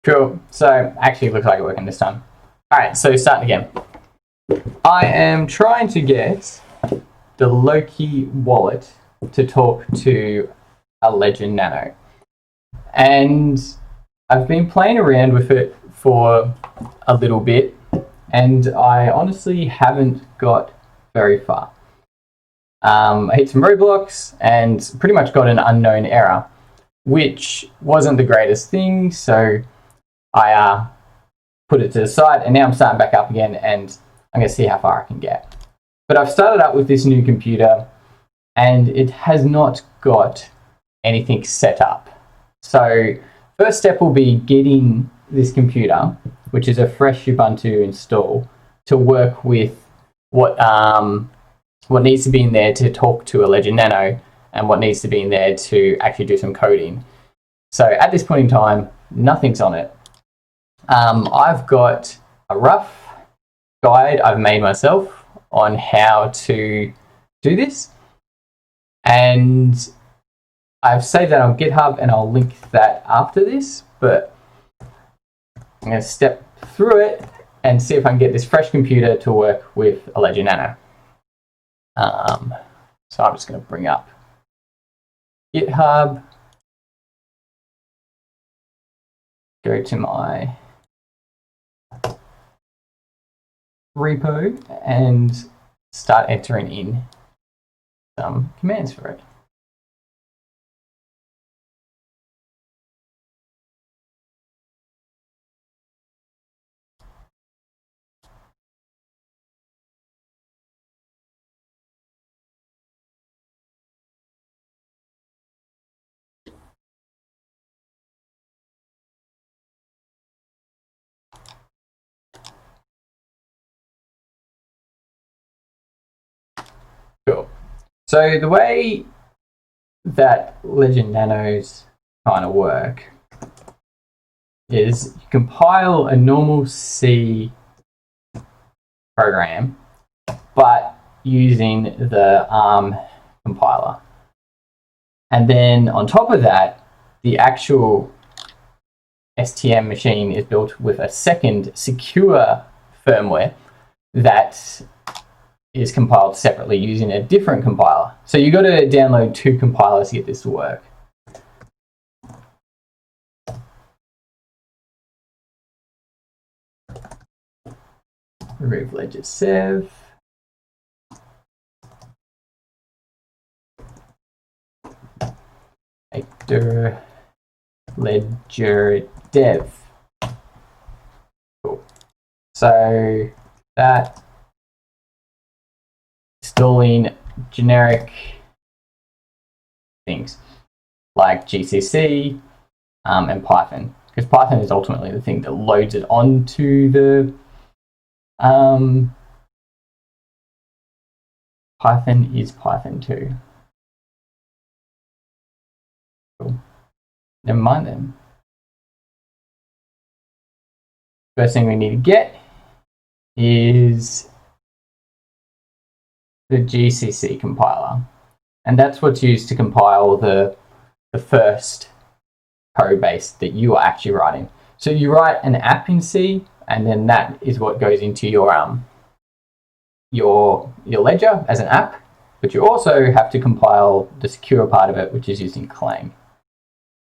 Cool. So actually it looks like it's working this time. Alright, so starting again. I am trying to get the Loki wallet to talk to a Legend Nano. And I've been playing around with it for a little bit, and I honestly haven't got very far. I hit some roadblocks and pretty much got an unknown error, which wasn't the greatest thing, so I put it to the side, and now I'm starting back up again, and I'm going to see how far I can get. But I've started up with this new computer, and it has not got anything set up. So first step will be getting this computer, which is a fresh Ubuntu install, to work with what needs to be in there to talk to a Legend Nano and what needs to be in there to actually do some coding. So at this point in time, nothing's on it. I've got a rough guide I've made myself on how to do this, and I've saved that on GitHub, and I'll link that after this, but I'm going to step through it and see if I can get this fresh computer to work with a Legend Nano. So I'm just going to bring up GitHub, go to my repo and start entering in some commands for it. Cool. So the way that Legend Nanos kind of work is you compile a normal C program, but using the ARM compiler. And then on top of that, the actual STM machine is built with a second secure firmware that is compiled separately using a different compiler. So you've got to download two compilers to get this to work. Remove ledger sev. Enter ledger dev. Cool. So that installing generic things like GCC and Python, because Python is ultimately the thing that loads it onto the Python is Python 2. Cool. Never mind then. First thing we need to get is the GCC compiler, and that's what's used to compile the first code base that you are actually writing. So you write an app in C, and then that is what goes into your ledger as an app, but you also have to compile the secure part of it, which is using Clang.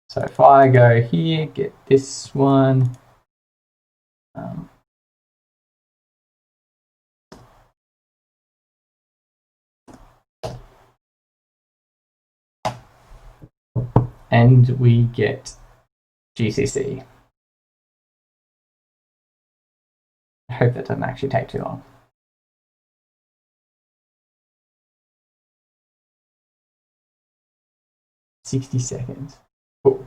So if I go here, get this one, and we get GCC. I hope that doesn't actually take too long. $60 seconds. Cool.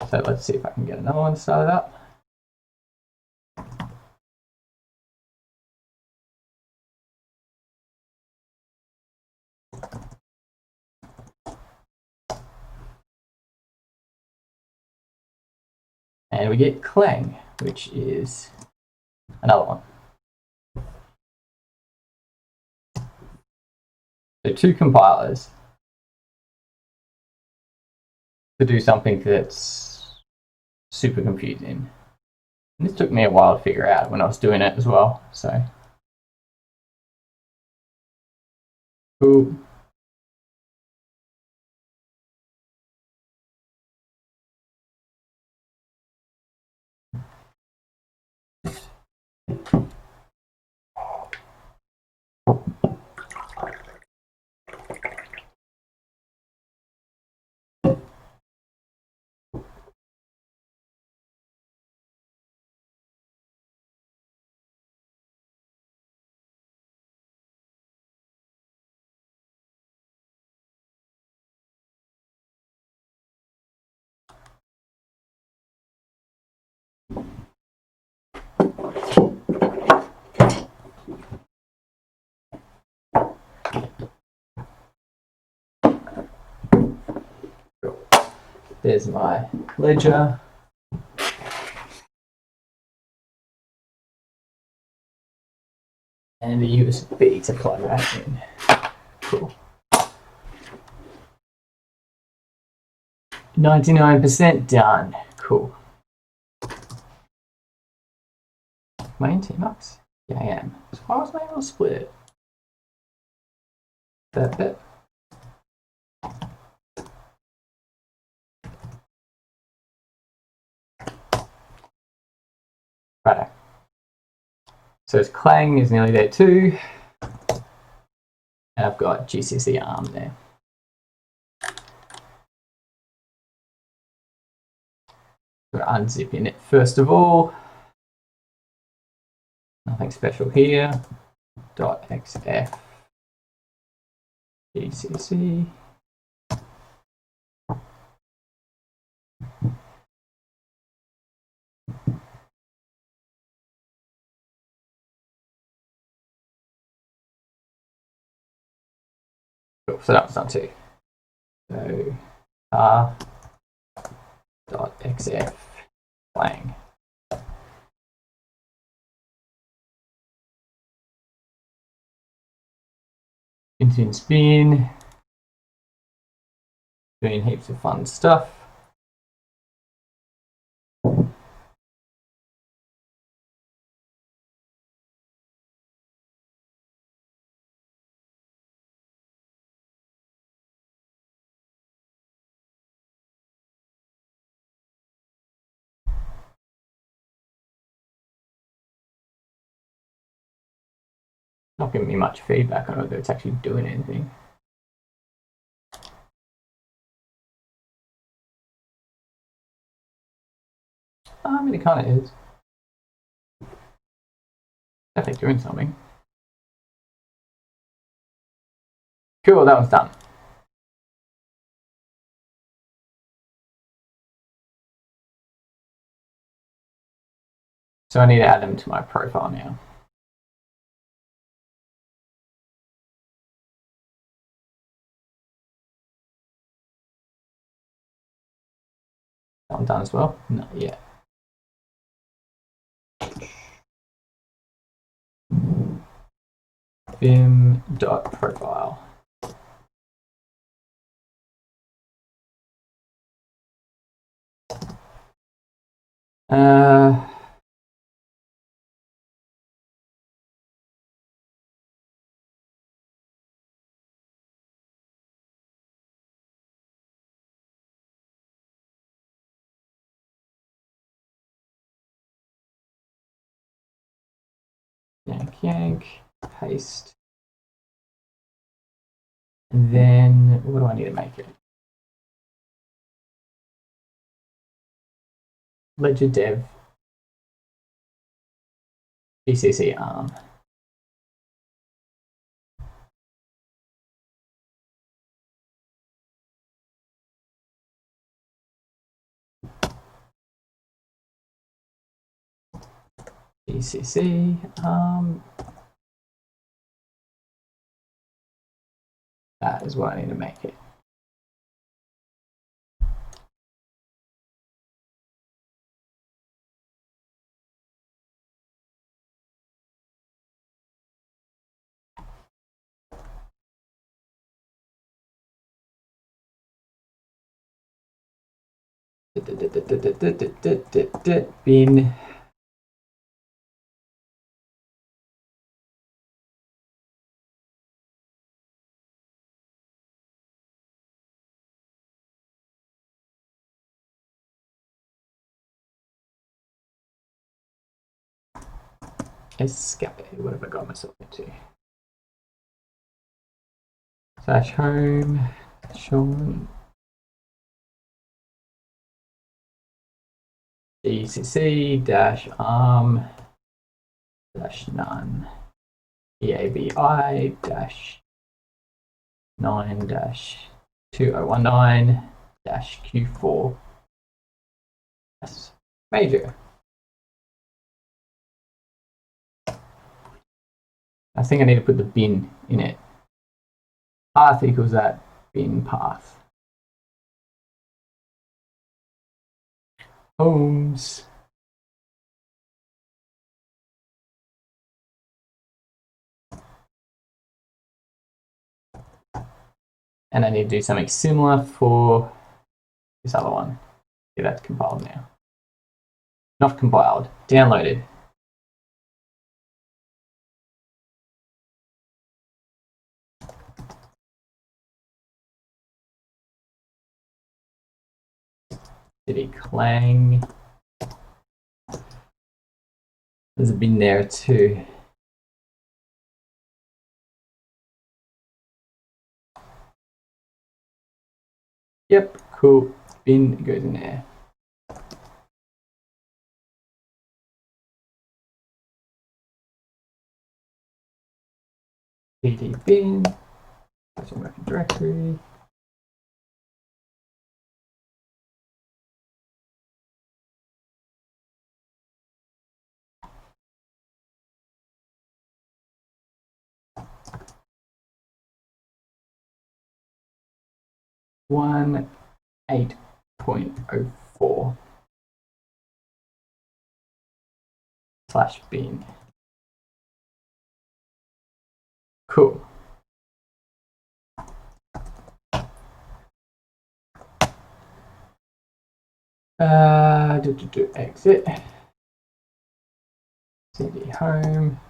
So let's see if I can get another one started up. And we get Clang, which is another one. So two compilers to do something that's super confusing. And this took me a while to figure out when I was doing it as well. So, cool. There's my ledger. And a USB to plug that in. Cool. 99% done. Cool. Am I in Tmux? Yeah, I am. So why was I able to split it? That bit. Right. So it's Clang is nearly there too. And I've got GCC ARM there. We're unzipping it first of all. Nothing special here. .xf GCC. Cool, so that was done too. So r.xf Clang. Continue spin. Doing heaps of fun stuff. Not giving me much feedback on whether it's actually doing anything. I mean, it kind of is. Definitely doing something. Cool, that one's done. So I need to add them to my profile now. That one done as well? Not yet. Vim.profile. Yank, paste. And then what do I need to make it? Ledger dev GCC ARM. GCC ARM. That is what I need to make it. Bin escape. What have I got myself into? Slash home, Sean, gcc dash arm dash none, eabi dash 9 dash 2019 dash q4 major. I think I need to put the bin in it. Path equals that bin path. Homes. And I need to do something similar for this other one. Yeah, that's compiled now. Not compiled, downloaded. City Clang. There's a bin there too. Yep, cool. Bin goes in there. cd bin, that's a working directory. One 8.04 slash bin. Cool. Exit. cd home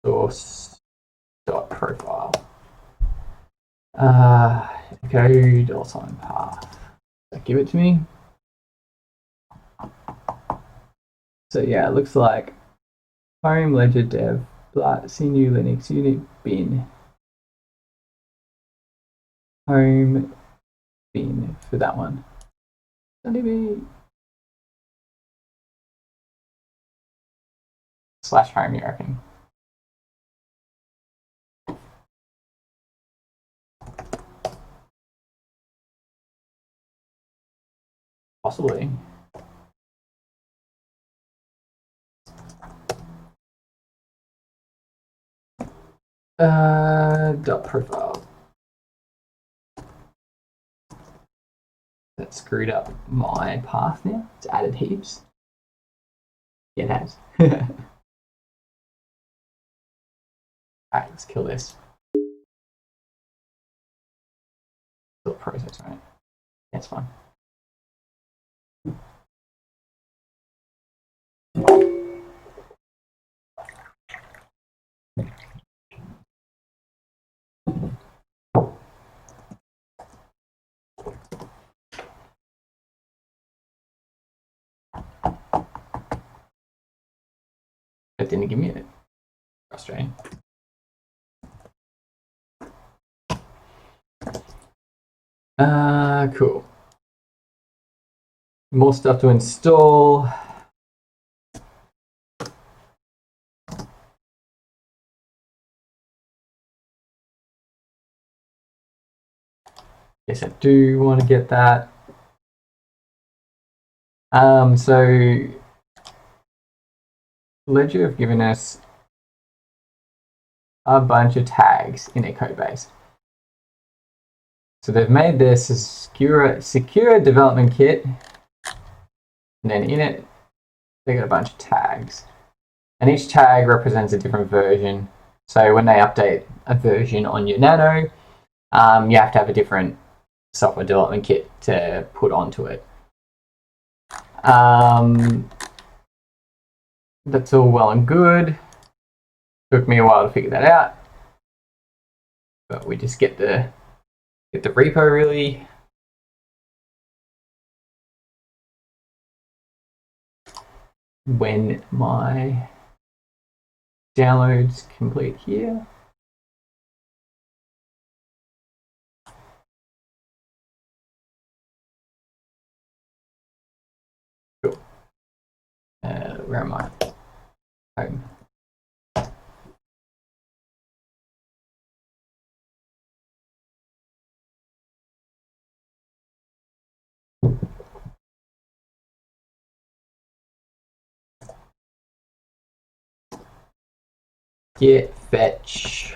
source dot profile. Code $ path. Give it to me. So yeah, it looks like home ledger dev CNU Linux unit bin home bin for that one. Slash home, you reckon? Possibly. Dot profile. That screwed up my path now. It's added heaps. Yeah, it has. Alright, let's kill this. Still process, right? That's fine. It didn't give me it. Frustrating. Cool. More stuff to install. Yes, I do want to get that. So Ledger have given us a bunch of tags in their codebase. So they've made this a secure development kit, and then in it, they got a bunch of tags. And each tag represents a different version. So when they update a version on your Nano, you have to have a different software development kit to put onto it. That's all well and good. Took me a while to figure that out, but we just get the repo really. When my downloads complete here. Cool. Where am I? Home. Git fetch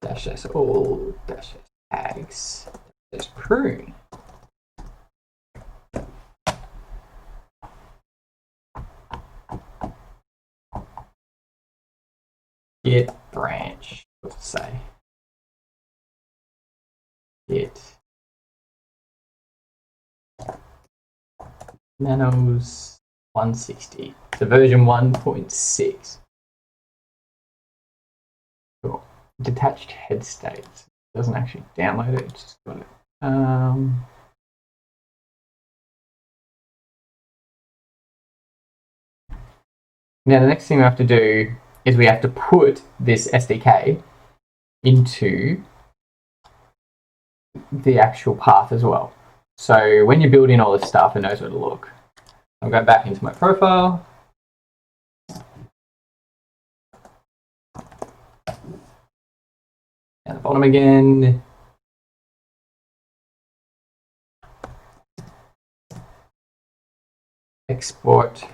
dash s all dash s tags dash prune. Git branch. What to say? Git nanos 160. So version 1.6. Cool. Detached head states. Doesn't actually download it. Just got it. Now the next thing we have to do is we have to put this SDK into the actual path as well. So when you're building all this stuff, it knows where to look. I'll go back into my profile. Down the bottom again. Export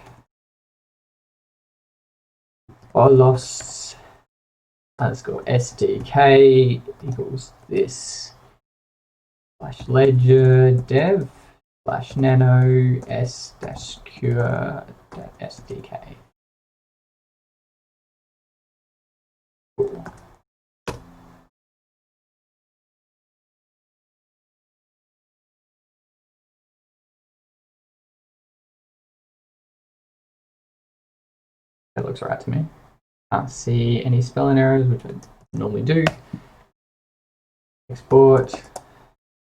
Bolos underscore SDK equals this / ledger dev / nano s - cure SDK. Cool. That looks right to me. Can't see any spelling errors, which I normally do. Export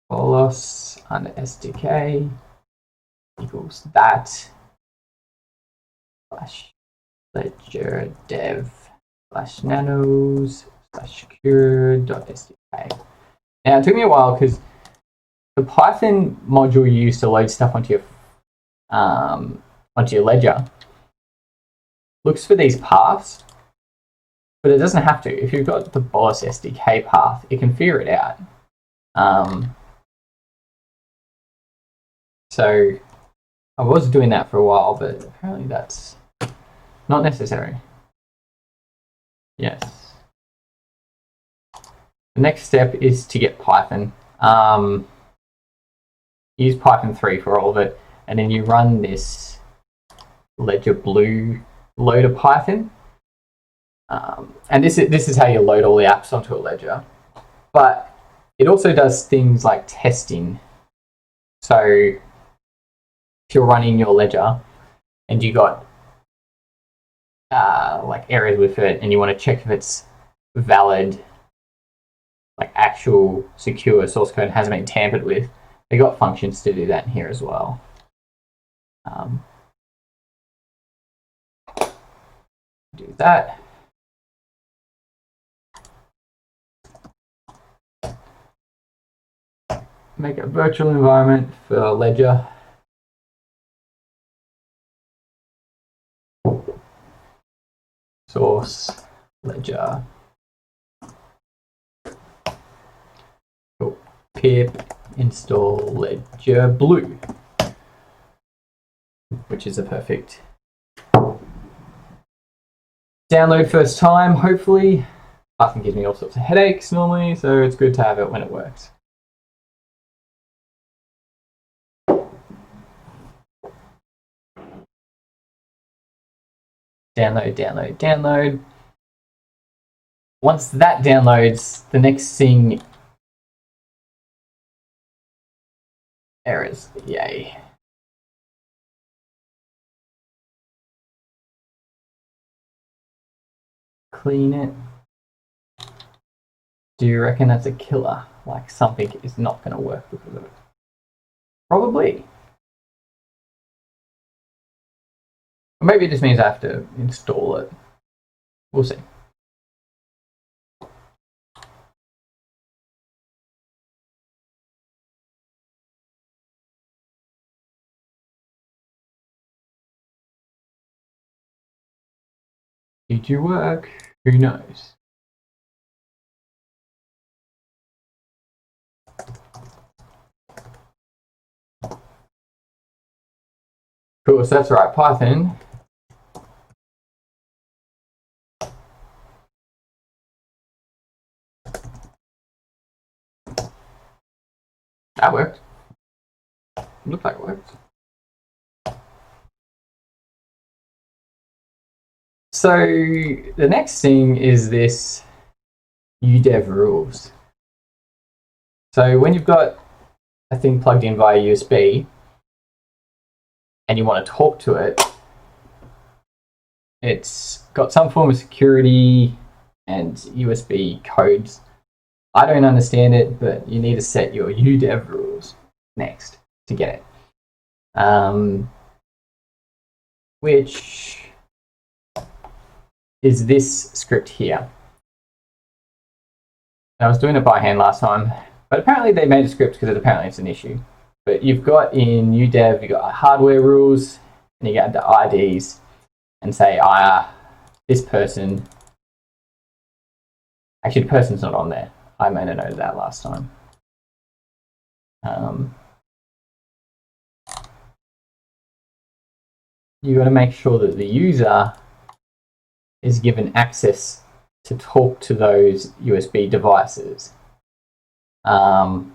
Bolos under SDK equals that / ledger dev / nanos / cure.sdk. Now it took me a while because the Python module you use to load stuff onto your ledger looks for these paths, but it doesn't have to. If you've got the Bolos SDK path, it can figure it out. So I was doing that for a while, but apparently that's not necessary. Yes. The next step is to get Python. Use Python 3 for all of it, and then you run this ledger blue loader Python. And this is how you load all the apps onto a ledger. But it also does things like testing. So if you're running your ledger and you got like errors with it and you want to check if it's valid, like actual secure source code hasn't been tampered with, they got functions to do that in here as well. Do that. Make a virtual environment for ledger. Source ledger. Cool. Pip install ledger blue, which is a perfect download first time, hopefully. Python gives me all sorts of headaches normally, so it's good to have it when it works. Download, download, download. Once that downloads, the next thing, errors, yay. Clean it. Do you reckon that's a killer? Like something is not going to work because of it? Probably. Or maybe it just means I have to install it. We'll see. Did you work? Who knows? Cool, so that's right, Python. That worked. Looked like it worked. So the next thing is this udev rules. So when you've got a thing plugged in via USB and you want to talk to it, it's got some form of security and USB codes. I don't understand it, but you need to set your udev rules next to get it. Which is this script here. I was doing it by hand last time, but apparently they made a script because apparently it's an issue. But you've got in udev, you've got hardware rules, and you get the IDs, and say, this person, actually the person's not on there. I made a note of that last time. You got to make sure that the user is given access to talk to those USB devices. And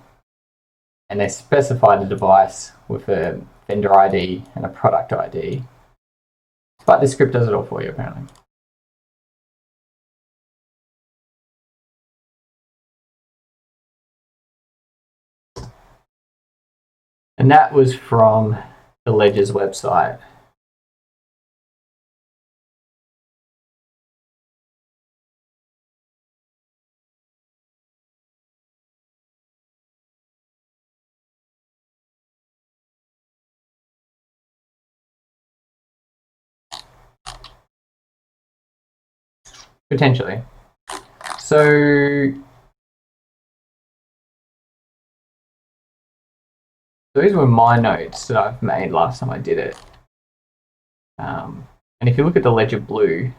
they specify the device with a vendor ID and a product ID. But the script does it all for you, apparently. And that was from the Ledger's website. Potentially. So those were my notes that I've made last time I did it. And if you look at the Ledger Blue,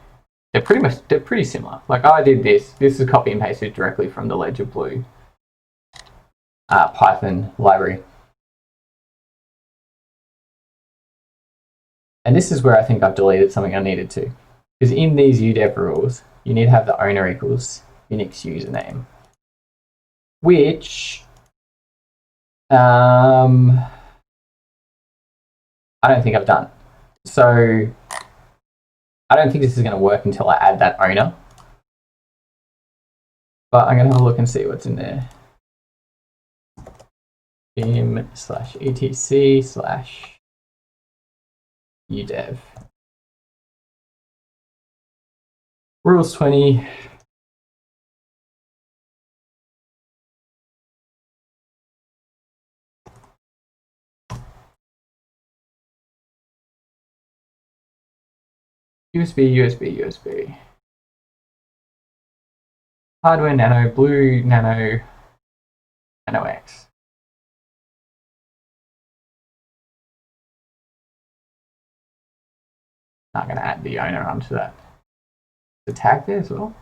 they're pretty similar. Like I did this. This is copy and pasted directly from the Ledger Blue Python library. And this is where I think I've deleted something I needed to. Because in these udev rules, you need to have the owner equals Unix username, which I don't think I've done. So I don't think this is going to work until I add that owner. But I'm going to have a look and see what's in there. Vim/etc/udev. Rules 20. USB. Hardware nano, blue nano, nano X. I'm going to add the owner onto that. The tag there as well.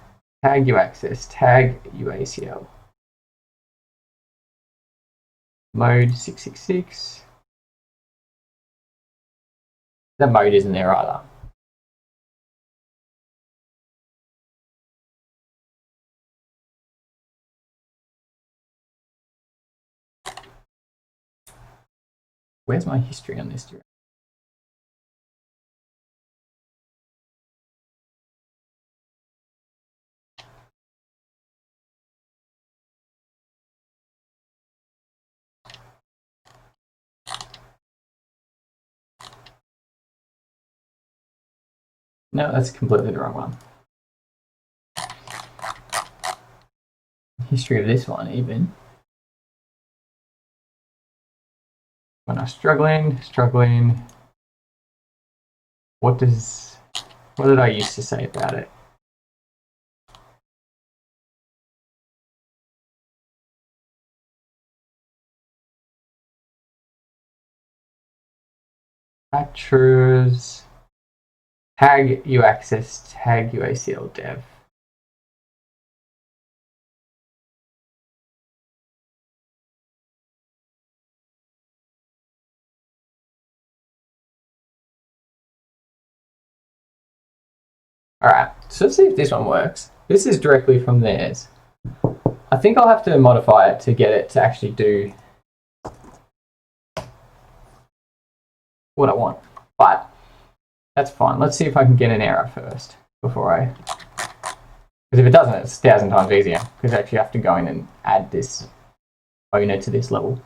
Tag uaccess, tag uacl. Mode 666. That mode isn't there either. Where's my history on this? No, that's completely the wrong one. History of this one, even. When I was struggling. What did I used to say about it? Manufacturers. tag uaccess, tag uacl dev. Alright, so let's see if this one works. This is directly from theirs. I think I'll have to modify it to get it to actually do what I want. But that's fine. Let's see if I can get an error first before I... Because if it doesn't, it's 1,000 times easier. Because I actually have to go in and add this owner to this level.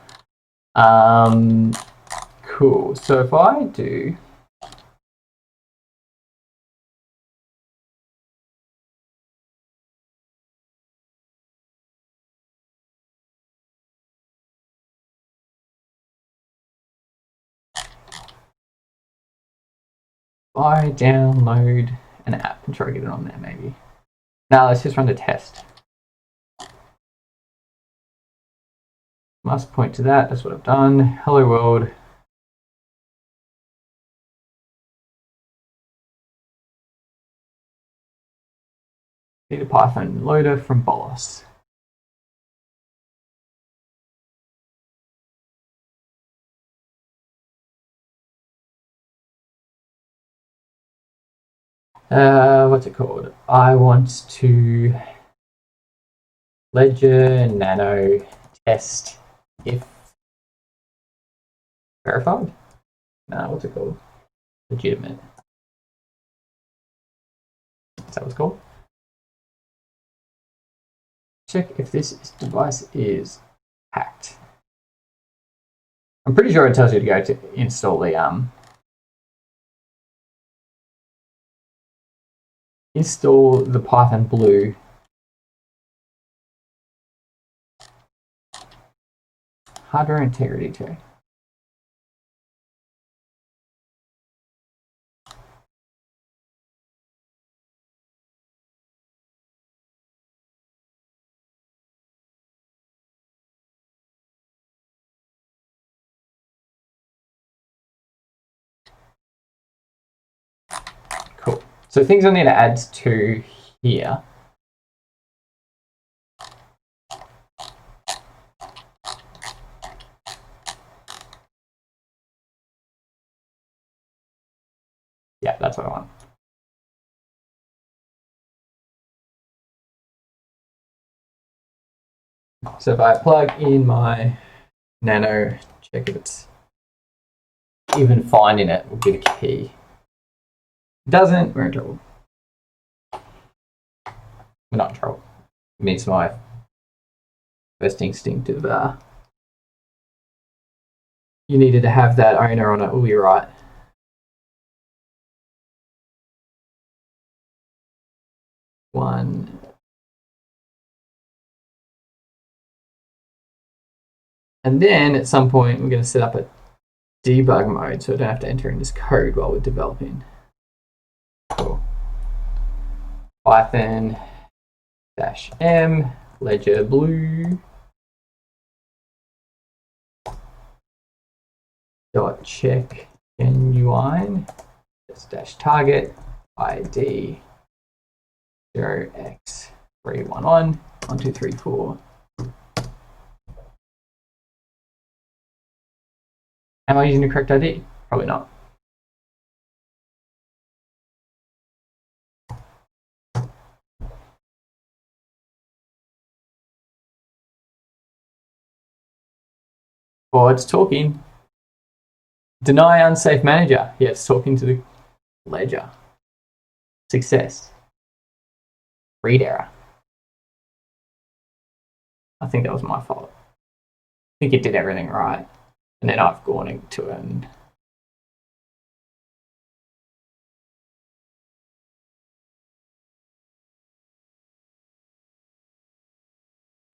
Cool. So if I do... I download an app and try to get it on there, maybe. Now let's just run the test. Must point to that. That's what I've done. Hello world. Need a Python loader from Bolos. What's it called? I want to ledger nano test if verified. No, what's it called? Legitimate. Is that what it's called? Check if this device is hacked. I'm pretty sure it tells you to go to install the Python Blue hardware integrity check. Cool. So things I need to add to here. Yeah, that's what I want. So if I plug in my nano, check if it's even finding it will be the key. Doesn't, we're in trouble. We're not in trouble. It means my first instinct of you needed to have that owner on it will be right. One. And then at some point we're going to set up a debug mode so I don't have to enter in this code while we're developing. Cool. Python -m ledger blue dot check genuine dash target ID 0x311 1234. Am I using the correct ID? Probably not. Oh, it's talking. Deny unsafe manager. Yeah, it's talking to the ledger. Success. Read error. I think that was my fault. I think it did everything right. And then I've gone into it and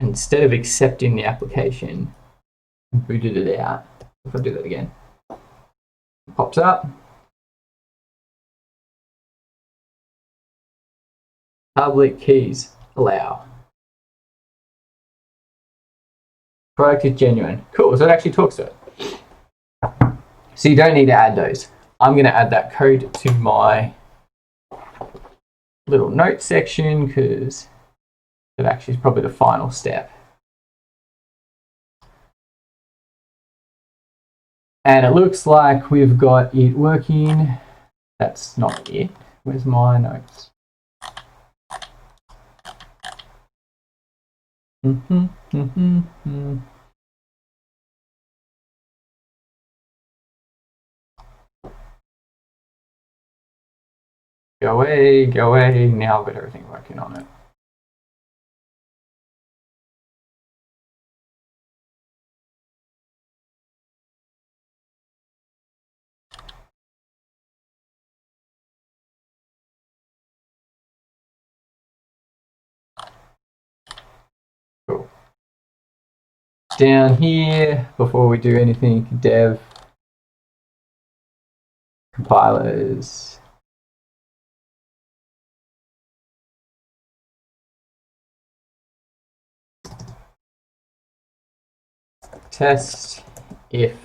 instead of accepting the application, booted it out. If I do that again, it pops up. Public keys allow. Product is genuine. Cool, so it actually talks to it. So you don't need to add those. I'm going to add that code to my little note section because it actually is probably the final step. And it looks like we've got it working. That's not it. Where's my notes? Go away, go away. Now I've got everything working on it. Cool. Down here, before we do anything, dev compilers. Test if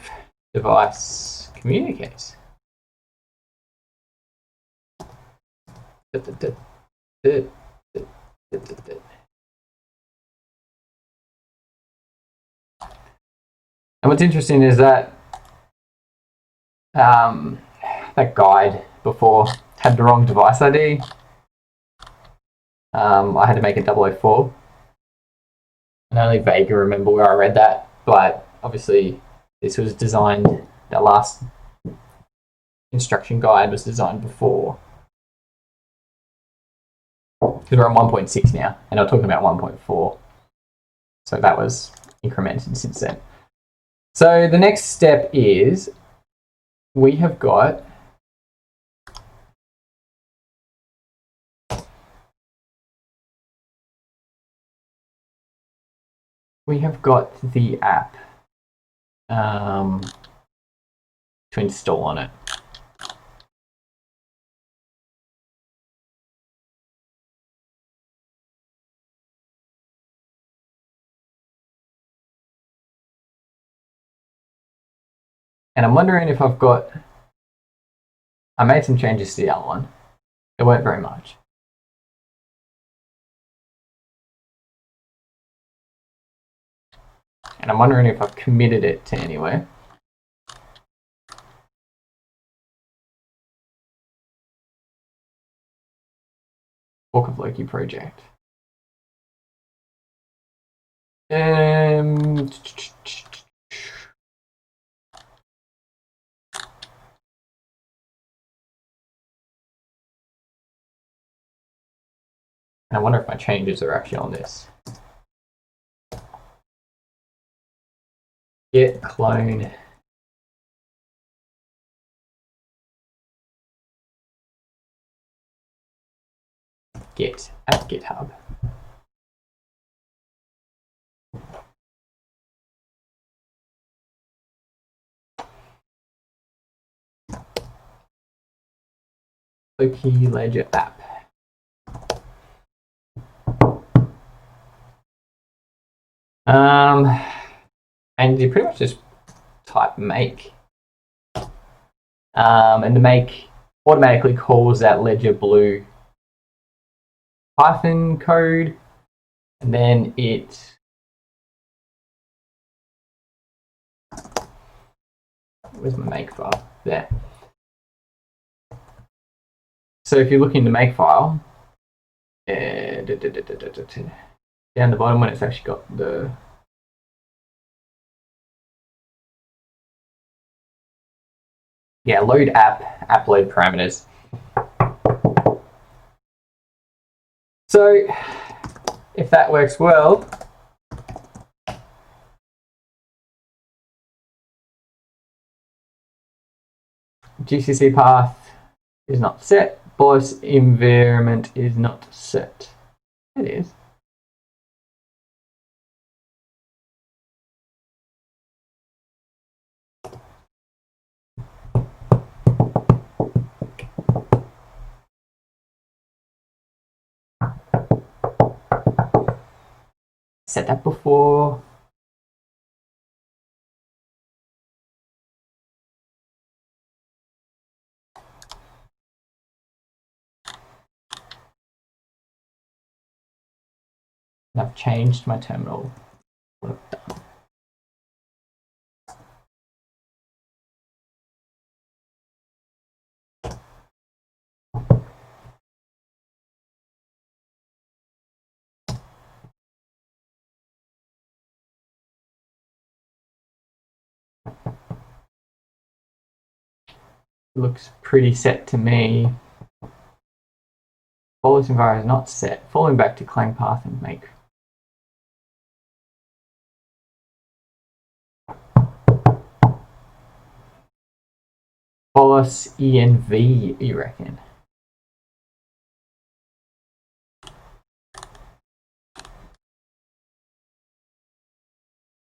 device communicates. And what's interesting is that that guide before had the wrong device ID. I had to make it 004. And I only vaguely remember where I read that, but obviously this was designed, that last instruction guide was designed before. Because we're on 1.6 now, and I'm talking about 1.4. So that was incremented since then. So the next step is we have got the app to install on it. And I'm wondering if I made some changes to the other one. It weren't very much. And I'm wondering if I've committed it to anywhere. Fork of Loki project. And I wonder if my changes are actually on this. Git clone. Git at GitHub. Loki Ledger app. And you pretty much just type make. And the make automatically calls that Ledger Blue Python code, and then it where's my make file? There. So if you look in the make file, down the bottom when it's actually got the load app load parameters. So if that works well, GCC path is not set, BOS environment is not set. It is. Set that before. And I've changed my terminal. What I've done. Looks pretty set to me. Follows environment is not set. Falling back to clang path and make. Follows env, you reckon?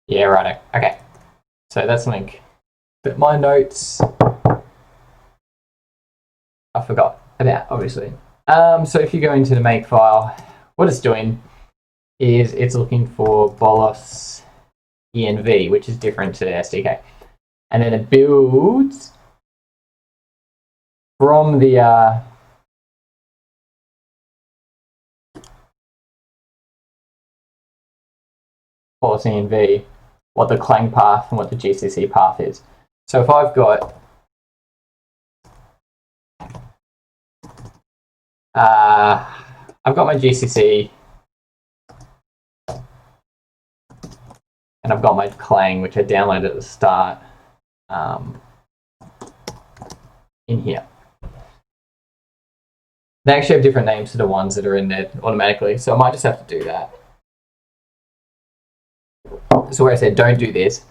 Yeah, right. Okay. So that's link. But my notes I forgot about, obviously. So if you go into the make file, what it's doing is it's looking for bolos env, which is different to SDK. And then it builds from the bolos env what the clang path and what the GCC path is. So if I've got my GCC and I've got my clang, which I downloaded at the start, in here. They actually have different names to the ones that are in there automatically, so I might just have to do that. So where I said don't do this,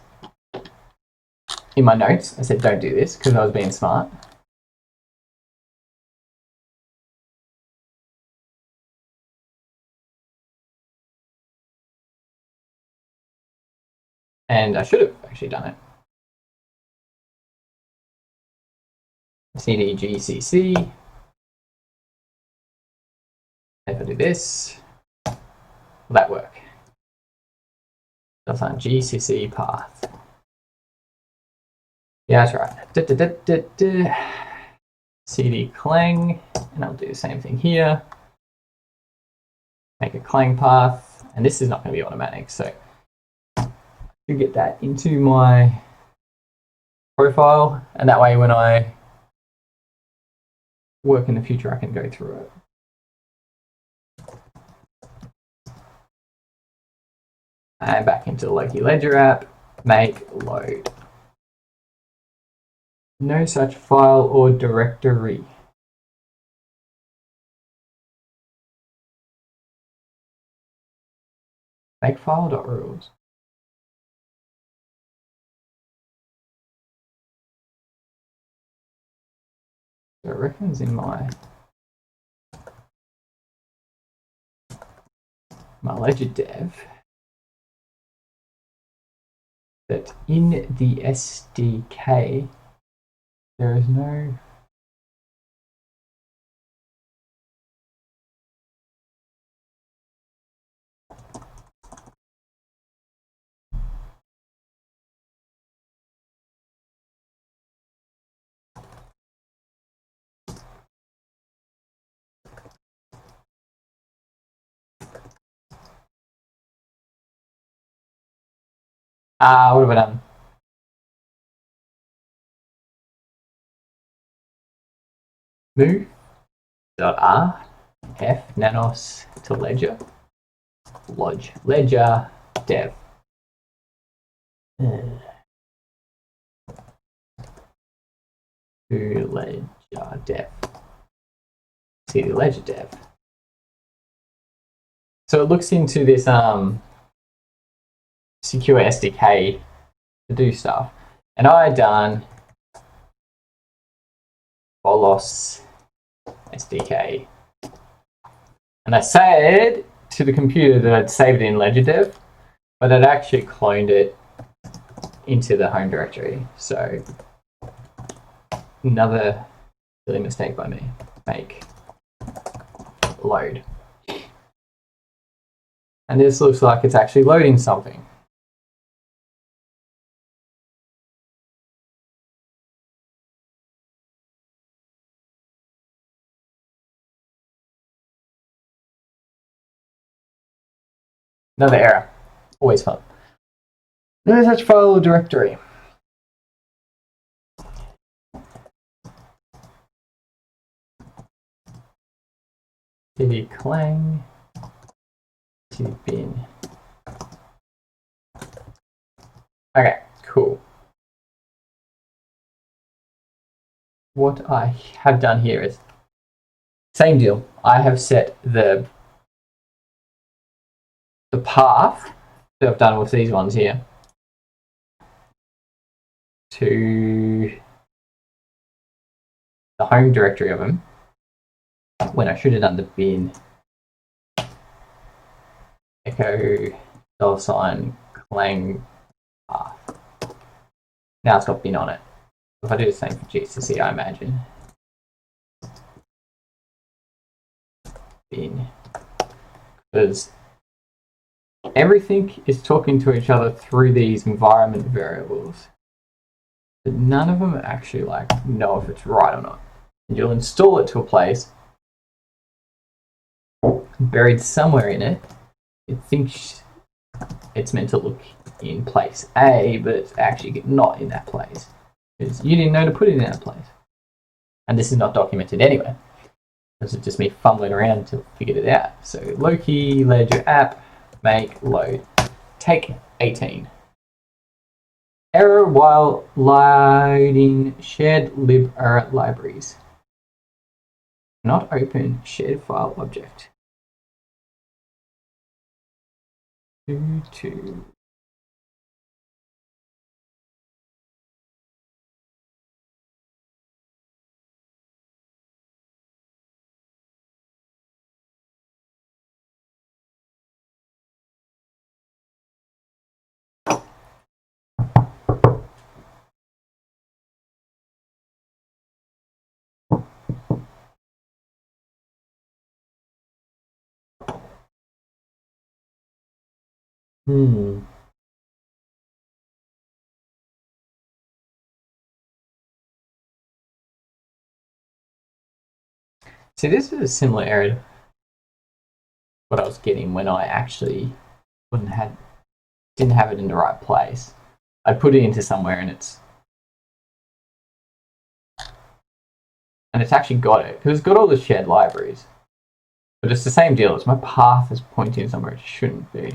in my notes I said don't do this because I was being smart. And I should have actually done it. cd gcc. If I do this, will that work? That's on GCC path. Yeah, that's right. CD clang, and I'll do the same thing here. Make a clang path, and this is not going to be automatic, so you get that into my profile, and that way when I work in the future, I can go through it. And back into the Loki Ledger app, make load. No such file or directory. Make file.rules. So it reckons in my ledger dev that in the SDK there is no what have I done? Move.r f nanos to ledger ledger dev. To ledger dev. See the ledger dev. So it looks into this secure SDK to do stuff. And I had done bolos SDK. And I said to the computer that I'd saved it in ledger dev, but I'd actually cloned it into the home directory. So another silly mistake by me. Make load. And this looks like it's actually loading something. Another error. Always fun. No such file or directory. cd clang to bin. Okay, cool. What I have done here is same deal. I have set the path that I've done with these ones here to the home directory of them when I should have done the bin echo $sign clang path. Now it's got bin on it. If I do the same for GCC, I imagine bin, because everything is talking to each other through these environment variables, but none of them actually like know if it's right or not. And you'll install it to a place buried somewhere in it. It thinks it's meant to look in place A, but it's actually not in that place because you didn't know to put it in that place. And this is not documented anywhere. This is just me fumbling around to figure it out. So Loki, ledger app, make, load, take 18. Error while loading shared lib libraries. Not open shared file object. 2. So this is a similar error to what I was getting when I actually didn't have it in the right place. I put it into somewhere and it's actually got it because it's got all the shared libraries. But it's the same deal. It's my path is pointing somewhere it shouldn't be.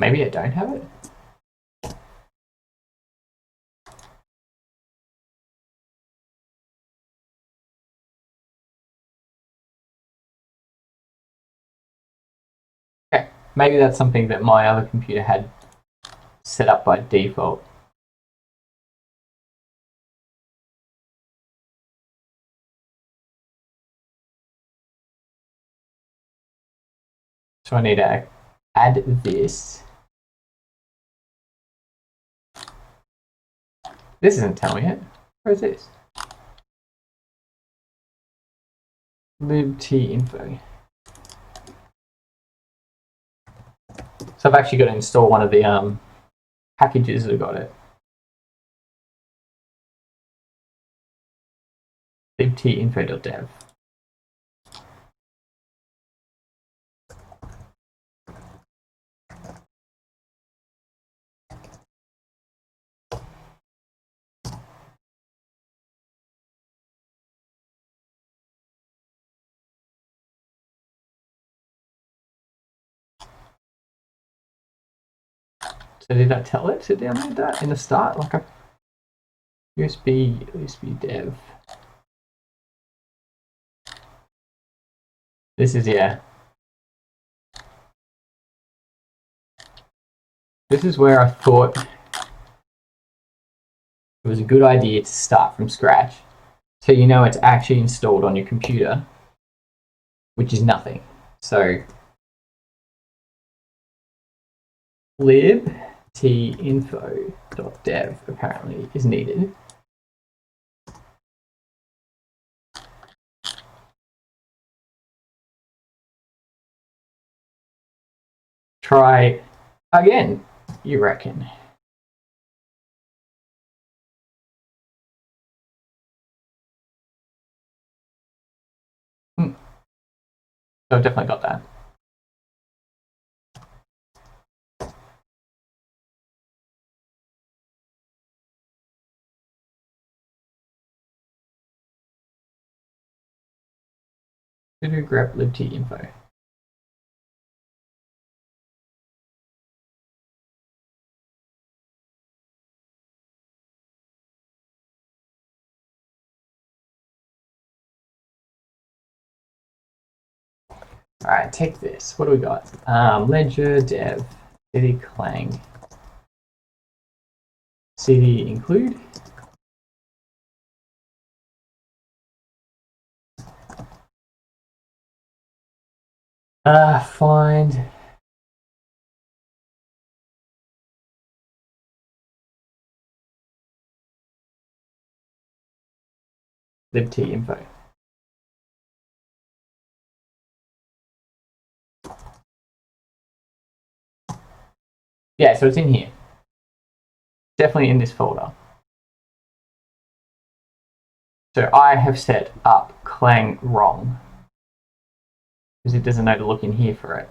Maybe I don't have it. Okay, maybe that's something that my other computer had set up by default. So I need to add this. This isn't telling me it. Where is this? libtinfo. So I've actually got to install one of the packages that got it. libtinfo.dev. So did I tell it to download that in the start? Like a USB dev. This is, yeah. This is where I thought it was a good idea to start from scratch, so you know it's actually installed on your computer, which is nothing. So libtinfo.dev apparently is needed. Try again, you reckon? So I've definitely got that. Sudo grep libtinfo. All right, take this. What do we got? Ledger dev cd clang cd include. Find libtinfo. Yeah, so it's in here. Definitely in this folder. So I have set up clang wrong because it doesn't know to look in here for it.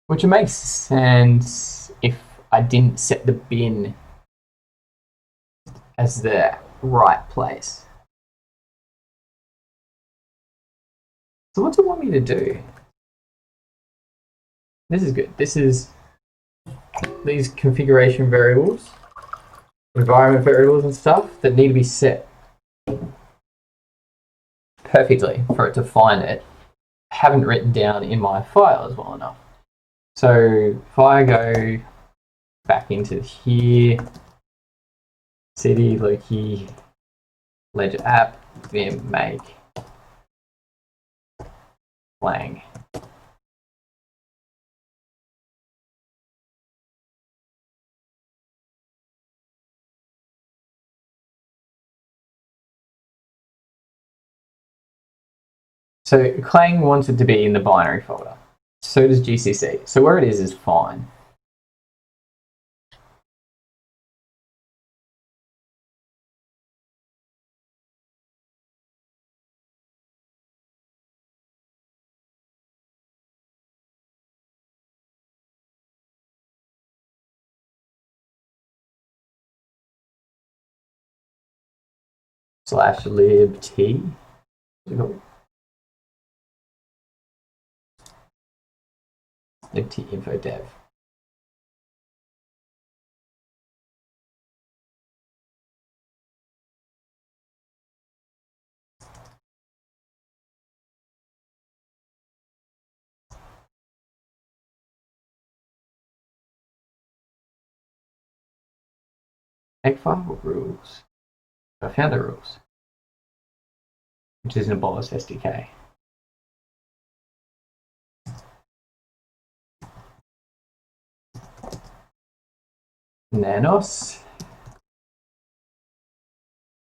Which makes sense if I didn't set the bin as the right place. So what's it want me to do? This is good. This is these configuration variables, environment variables and stuff that need to be set perfectly for it to find it. I haven't written down in my file as well enough. So if I go back into here, cd Loki ledger app vim make clang. So clang wants it to be in the binary folder. So does GCC. So where it is fine. /libt. libtinfo dev. Makefile rules. I found the rules, which is an abolish SDK. Nanos.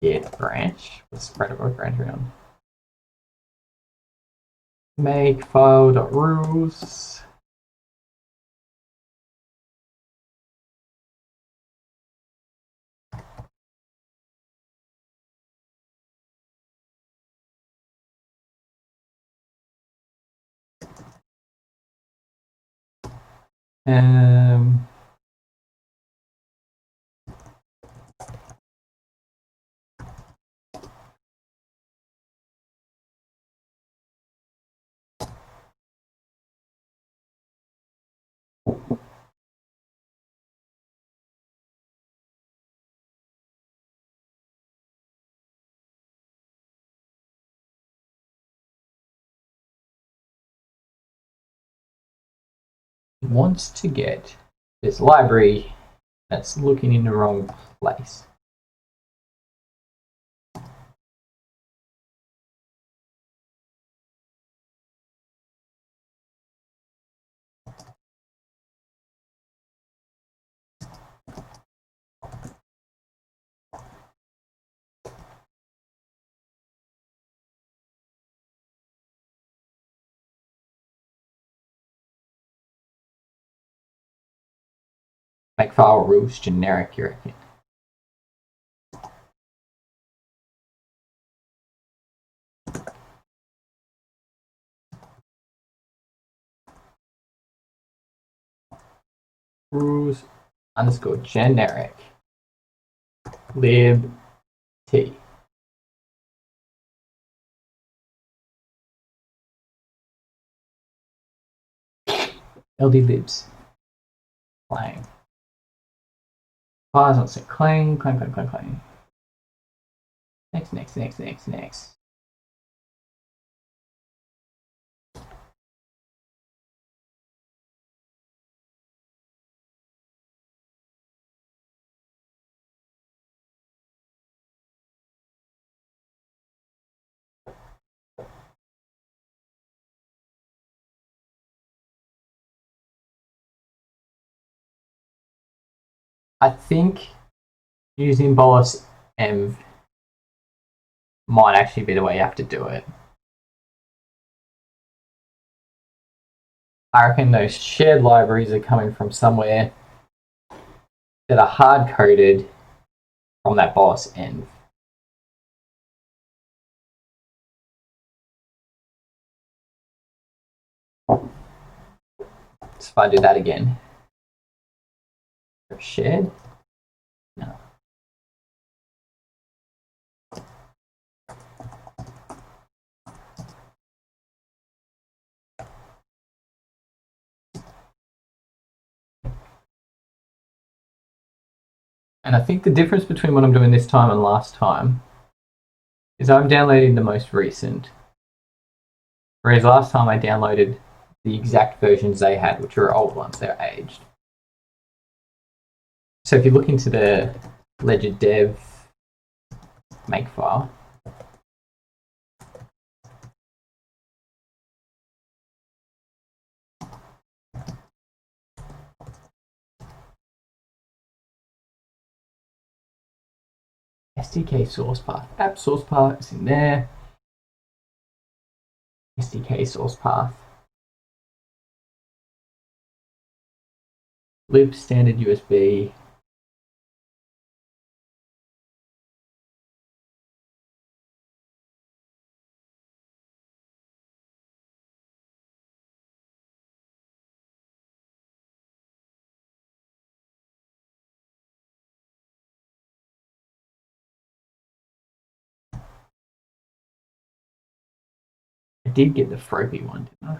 Git branch. Let's spread it branch around. Make file.rules. Um, wants to get this library that's looking in the wrong place. Make file rules generic, you reckon? Rules underscore generic lib t. LD libs. Clang. Files on set clang, clang, clang, clang, clang. Next, next, next, next, next. I think using bolus env might actually be the way you have to do it. I reckon those shared libraries are coming from somewhere that are hard coded from that bolus env. So if I do that again, shared, no. And I think the difference between what I'm doing this time and last time is I'm downloading the most recent. Whereas last time I downloaded the exact versions they had, which are old ones, they're aged. So if you look into the ledger dev makefile, SDK source path, app source path is in there. SDK source path. Lib standard USB. I did get the Fropy one, didn't I?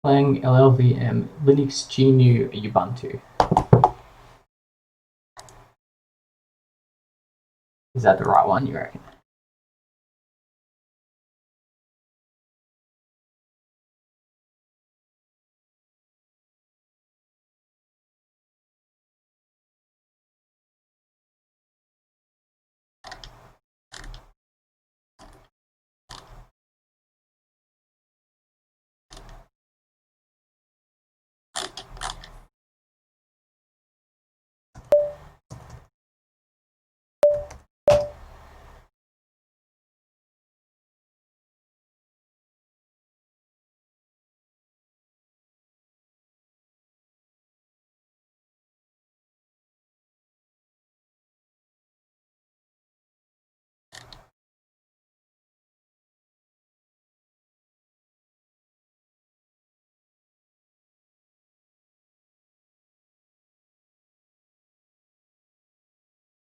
Clang LLVM Linux GNU Ubuntu. Is that the right one, you reckon?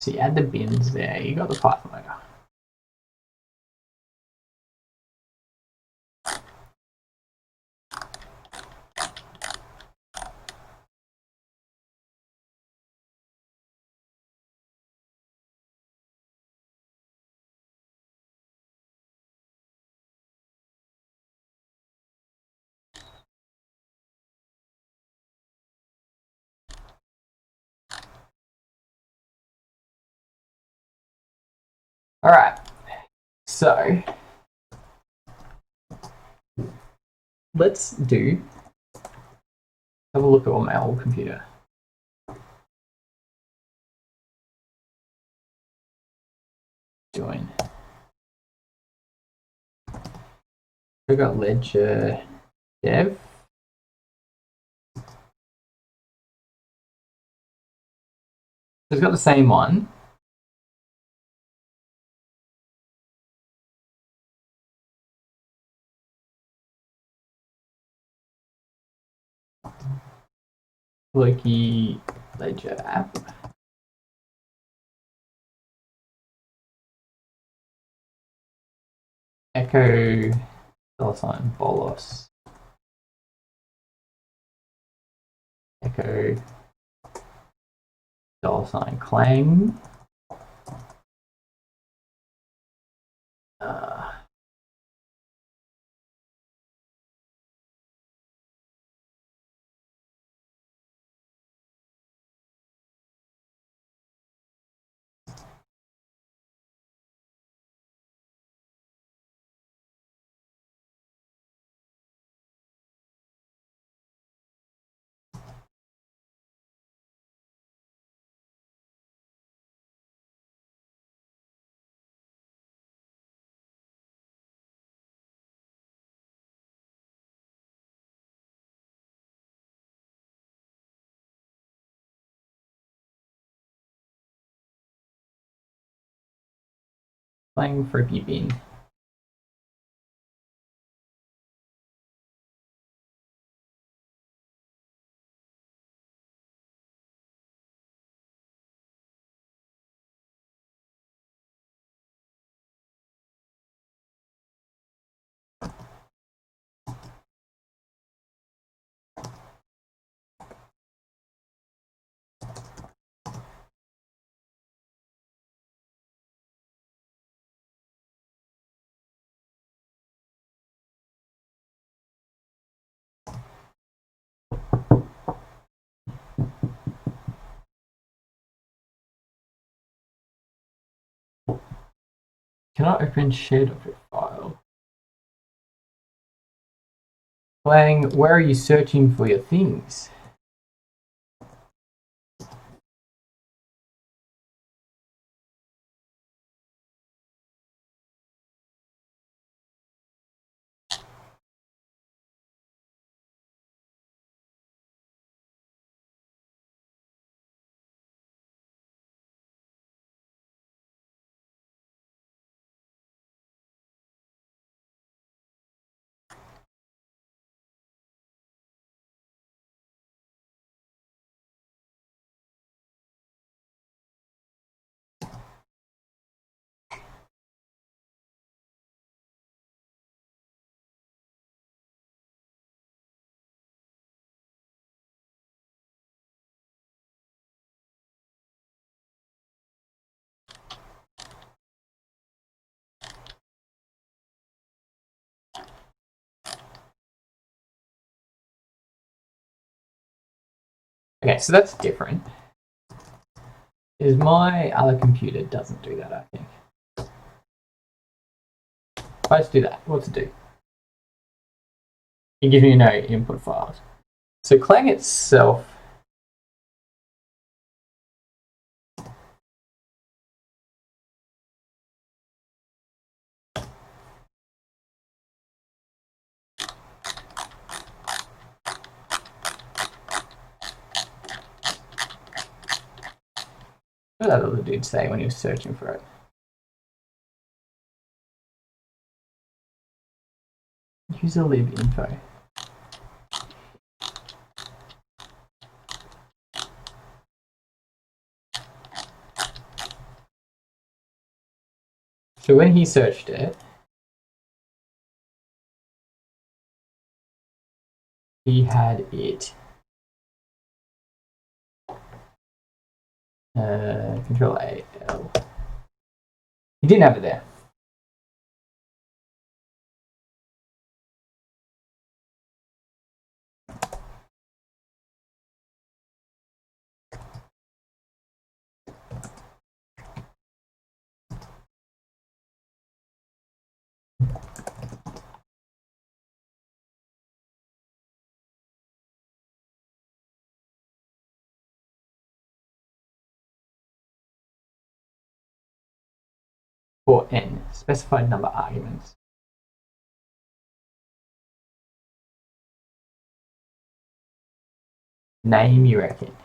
So you add the bins there, you got the Python loader. All right, so let's have a look at my old computer. Join. We got ledger dev. It's got the same one. Loki ledger app. Echo $bolos. Echo $clang. Clang for bin. Cannot open shared object file. Clang, where are you searching for your things? Okay, so that's different. Is my other computer doesn't do that, I think. If I just do that, what's it do? It gives me no input files. So Clang itself what did that other dude say when he was searching for it? User lib info. So when he searched it, he had it. Control A, L. He didn't have it there. For N, specified number arguments. Name, you reckon?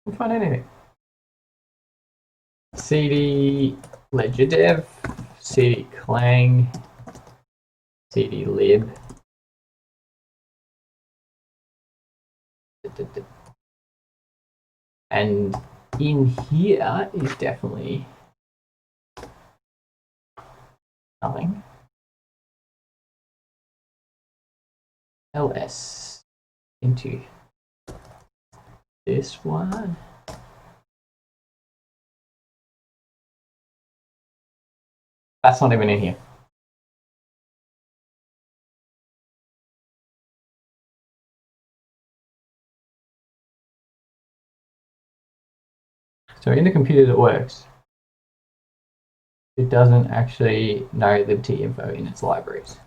Can't find anything. CD ledger dev, CD clang, CD lib. And in here is definitely nothing. LS into this one. That's not even in here. So in the computer that works, it doesn't actually know libt info in its libraries.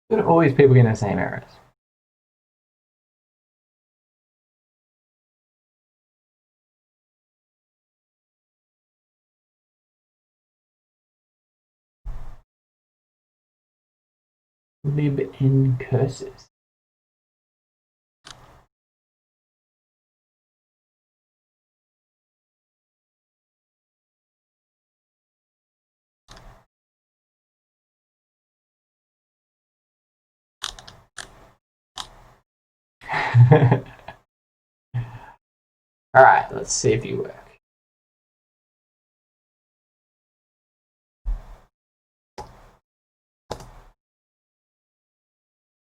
There are always people getting the same errors. Libn curses. All right, let's see if you work.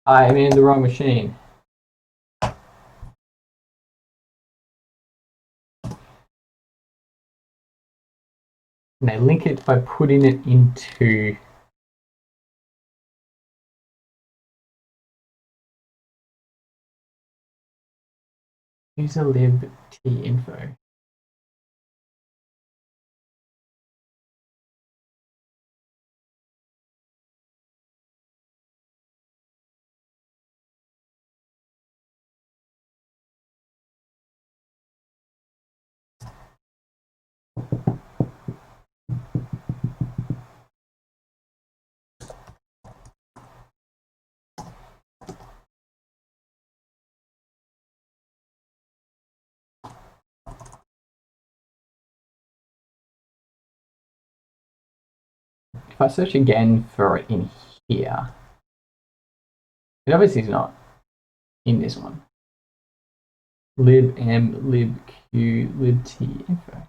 I'm in the wrong machine. And they link it by putting it into user libt info. If I search again for it in here, it obviously is not in this one. Libm, libq, libt info.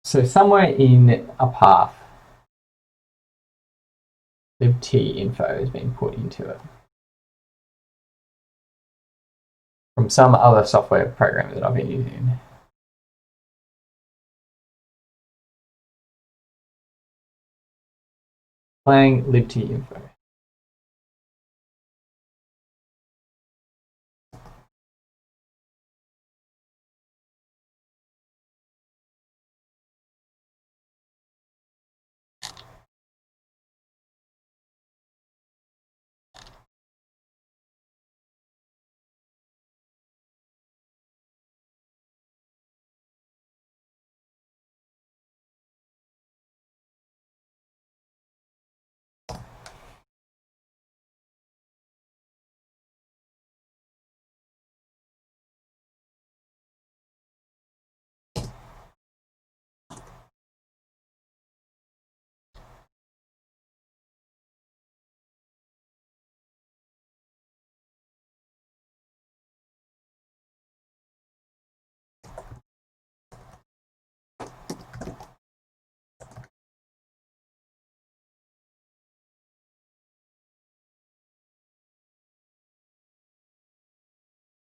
So somewhere in a path, libt info has been put into it from some other software program that I've been using. Playing libt info.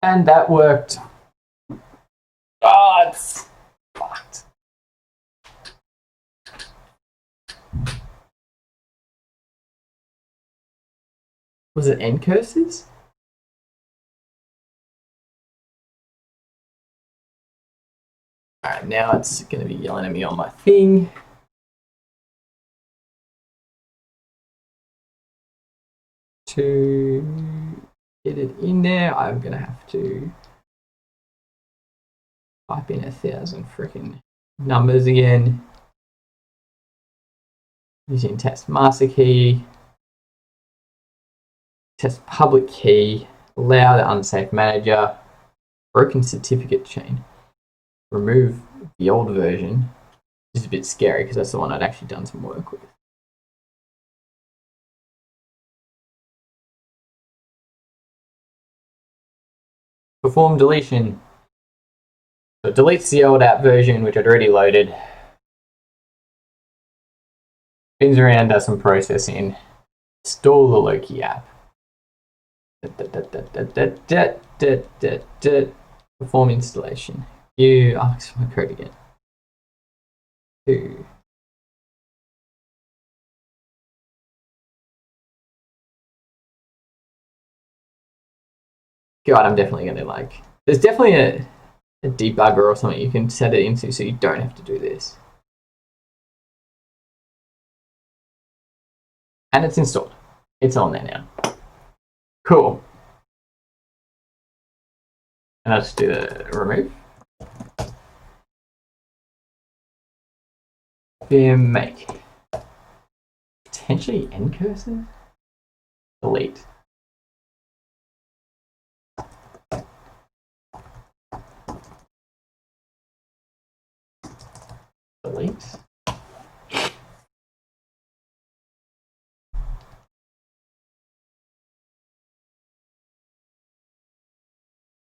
And that worked. Oh, it's fucked. Was it end curses? Alright, now it's going to be yelling at me on my thing. To get it in there, I'm going to have to type in 1,000 freaking numbers again. Using test master key, test public key, allow the unsafe manager, broken certificate chain, remove the old version. This is a bit scary because that's the one I'd actually done some work with. Perform deletion. So it deletes the old app version, which I'd already loaded. Spins around, does some processing. Install the Loki app. Perform installation. I'll explain my code again. 2. God, I'm definitely going to like... There's definitely a debugger or something you can set it into so you don't have to do this. And it's installed. It's on there now. Cool. And let's do the remove. Vim make. Potentially end cursor. Delete. Delete.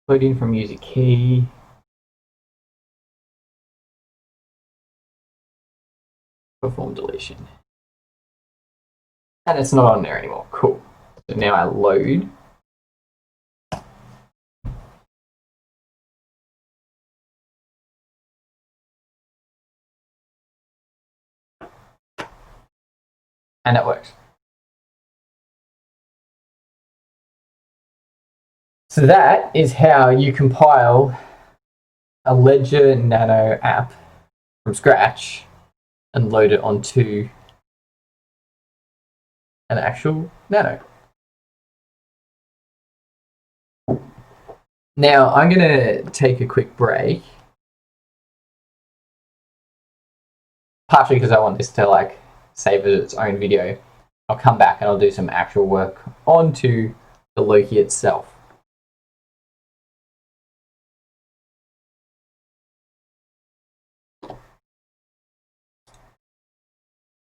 Load in from user key. Perform deletion. And it's not on there anymore. Cool. So now I load. And it works. So that is how you compile a Ledger Nano app from scratch and load it onto an actual Nano. Now I'm going to take a quick break, partially because I want this to like save its own video. I'll come back and I'll do some actual work onto the Loki itself.